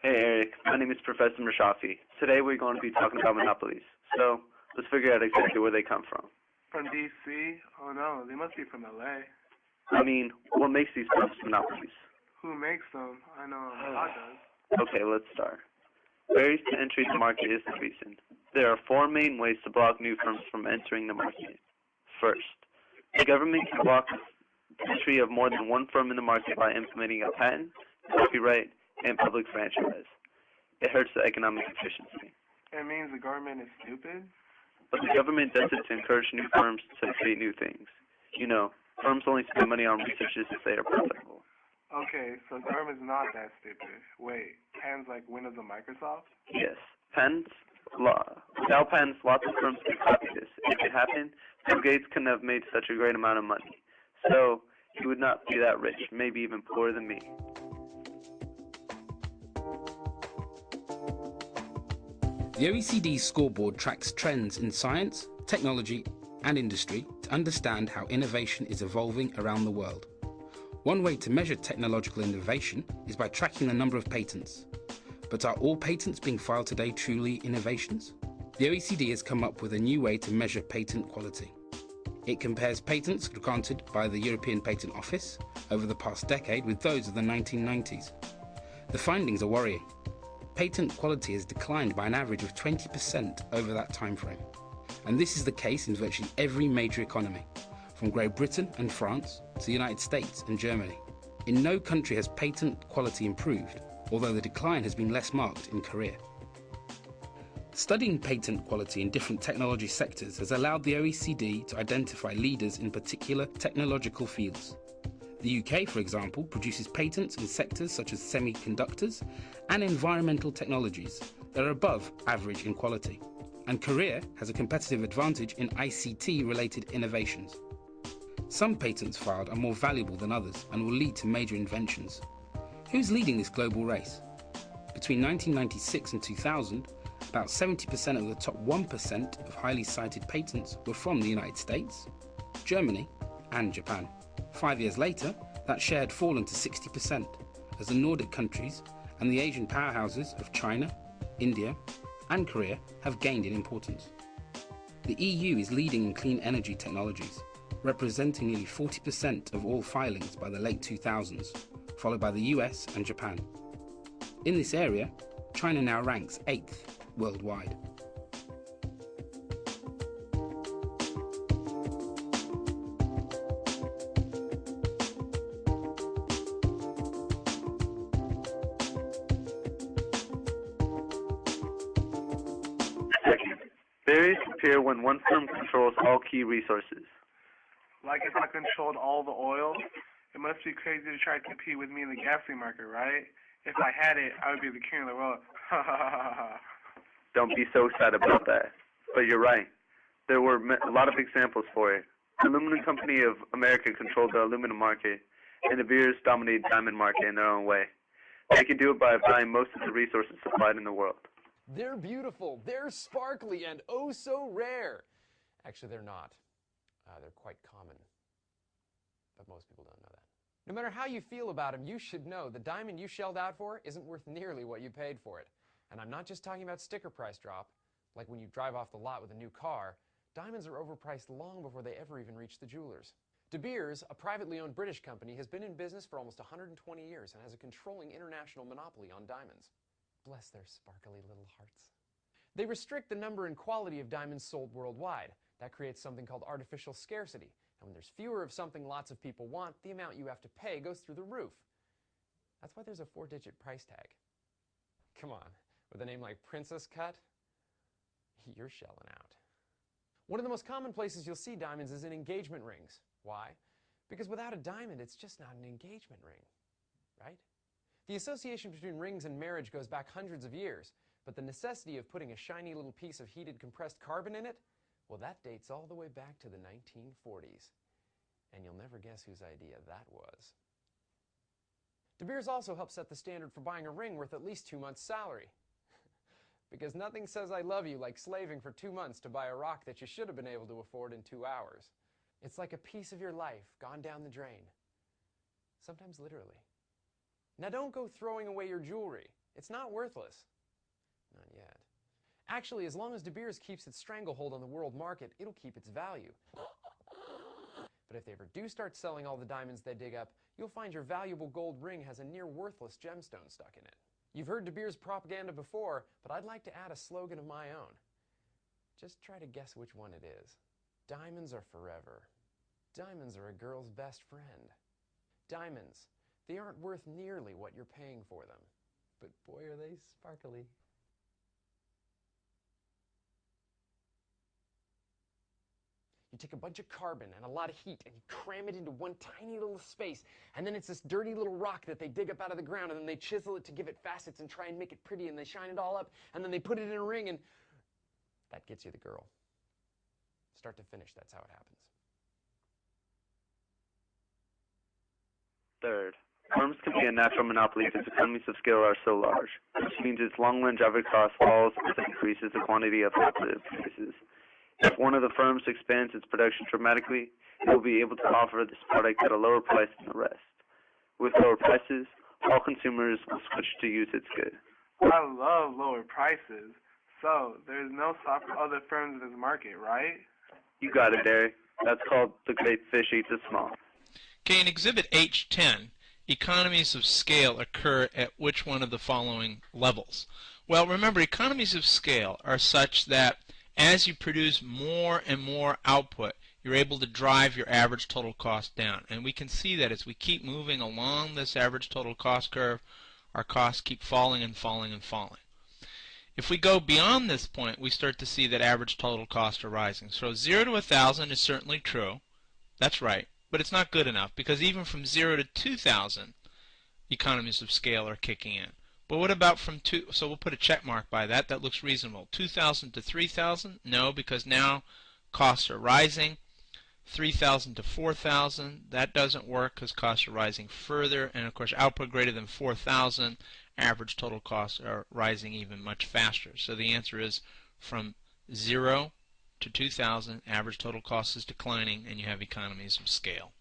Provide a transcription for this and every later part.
Hey Eric, my name is Professor Mashafi. Today we're going to be talking about monopolies. So, let's figure out exactly where they come from. From D.C.? Oh no, they must be from L.A. I mean, what makes these firms monopolies? Who makes them? I know God does. Okay, let's start. Barriers to entry to the market is the reason. There are four main ways to block new firms from entering the market. First, the government can block the entry of more than one firm in the market by implementing a patent, copyright, and public franchise. It hurts the economic efficiency. It means the government is stupid? But the government does it to encourage new firms to create new things. You know, firms only spend money on researchers if they are profitable. Okay, so the government's not that stupid. Wait, patents like Windows and Microsoft? Yes, patents, law. Without patents, lots of firms could copy this. If it happened, Bill Gates couldn't have made such a great amount of money. So, he would not be that rich, maybe even poorer than me. The OECD scoreboard tracks trends in science, technology, and industry to understand how innovation is evolving around the world. One way to measure technological innovation is by tracking the number of patents. But are all patents being filed today truly innovations? The OECD has come up with a new way to measure patent quality. It compares patents granted by the European Patent Office over the past decade with those of the 1990s. The findings are worrying. Patent quality has declined by an average of 20% over that time frame. And this is the case in virtually every major economy, from Great Britain and France to the United States and Germany. In no country has patent quality improved, although the decline has been less marked in Korea. Studying patent quality in different technology sectors has allowed the OECD to identify leaders in particular technological fields. The UK, for example, produces patents in sectors such as semiconductors and environmental technologies that are above average in quality. And Korea has a competitive advantage in ICT-related innovations. Some patents filed are more valuable than others and will lead to major inventions. Who's leading this global race? Between 1996 and 2000, about 70% of the top 1% of highly cited patents were from the United States, Germany, and Japan. 5 years later, that share had fallen to 60%, as the Nordic countries and the Asian powerhouses of China, India, and Korea have gained in importance. The EU is leading in clean energy technologies, representing nearly 40% of all filings by the late 2000s, followed by the US and Japan. In this area, China now ranks 8th worldwide. Second, barriers appear when one firm controls all key resources. Like if I controlled all the oil, it must be crazy to try to compete with me in the gasoline market, right? If I had it, I would be the king of the world. Ha ha ha ha ha. Don't be so sad about that. But you're right. There were a lot of examples for it. The Aluminum Company of America controlled the aluminum market, and the Beers dominated the diamond market in their own way. They can do it by buying most of the resources supplied in the world. They're beautiful, they're sparkly, and oh so rare. Actually, they're not. They're quite common. But most people don't know that. No matter how you feel about them, you should know the diamond you shelled out for isn't worth nearly what you paid for it. And I'm not just talking about sticker price drop. Like when you drive off the lot with a new car, diamonds are overpriced long before they ever even reach the jewelers. De Beers, a privately owned British company, has been in business for almost 120 years and has a controlling international monopoly on diamonds. Bless their sparkly little hearts. They restrict the number and quality of diamonds sold worldwide. That creates something called artificial scarcity. And when there's fewer of something lots of people want, the amount you have to pay goes through the roof. That's why there's a 4-digit price tag. Come on, with a name like Princess Cut, you're shelling out. One of the most common places you'll see diamonds is in engagement rings. Why? Because without a diamond, it's just not an engagement ring, right? The association between rings and marriage goes back hundreds of years, but the necessity of putting a shiny little piece of heated compressed carbon in it, well, that dates all the way back to the 1940s. And you'll never guess whose idea that was. De Beers also helped set the standard for buying a ring worth at least 2 months' salary. Because nothing says I love you like slaving for 2 months to buy a rock that you should have been able to afford in 2 hours. It's like a piece of your life gone down the drain. Sometimes literally. Now don't go throwing away your jewelry. It's not worthless. Not yet. Actually, as long as De Beers keeps its stranglehold on the world market, it'll keep its value. But if they ever do start selling all the diamonds they dig up, you'll find your valuable gold ring has a near worthless gemstone stuck in it. You've heard De Beers propaganda before, but I'd like to add a slogan of my own. Just try to guess which one it is. Diamonds are forever. Diamonds are a girl's best friend. Diamonds, they aren't worth nearly what you're paying for them. But boy, are they sparkly. You take a bunch of carbon and a lot of heat and you cram it into one tiny little space, and then it's this dirty little rock that they dig up out of the ground, and then they chisel it to give it facets and try and make it pretty, and they shine it all up, and then they put it in a ring, and that gets you the girl. Start to finish, that's how it happens. Third, firms can be a natural monopoly if its economies of scale are so large, which means its long longevity cost falls as it increases the quantity of output it produces. If one of the firms expands its production dramatically, it will be able to offer this product at a lower price than the rest. With lower prices, all consumers will switch to use its good. I love lower prices. So, there's no stop for other firms in this market, right? You got it, Derek. That's called the great fish eats the small. Okay, in Exhibit H10, economies of scale occur at which one of the following levels? Well, remember, economies of scale are such that as you produce more and more output, you're able to drive your average total cost down. And we can see that as we keep moving along this average total cost curve, our costs keep falling and falling and falling. If we go beyond this point, we start to see that average total costs are rising. So 0 to 1,000 is certainly true. That's right. But it's not good enough, because even from 0 to 2,000, economies of scale are kicking in. But what about from 2? So we'll put a check mark by that. That looks reasonable. 2,000 to 3,000? No, because now costs are rising. 3,000 to 4,000? That doesn't work because costs are rising further. And of course, output greater than 4,000, average total costs are rising even much faster. So the answer is from 0 to 2,000, average total cost is declining, and you have economies of scale.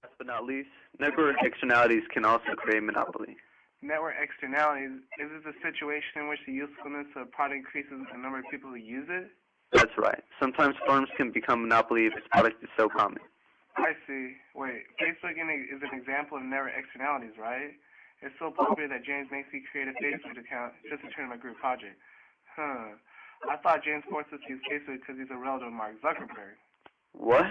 Last but not least, network externalities can also create monopoly. Network externalities, is this a situation in which the usefulness of a product increases the number of people who use it? That's right. Sometimes firms can become monopoly if its product is so common. I see. Wait, Facebook is an example of network externalities, right? It's so popular that James makes me create a Facebook account just to turn my group project. I thought James forced us to use Facebook because he's a relative of Mark Zuckerberg. What?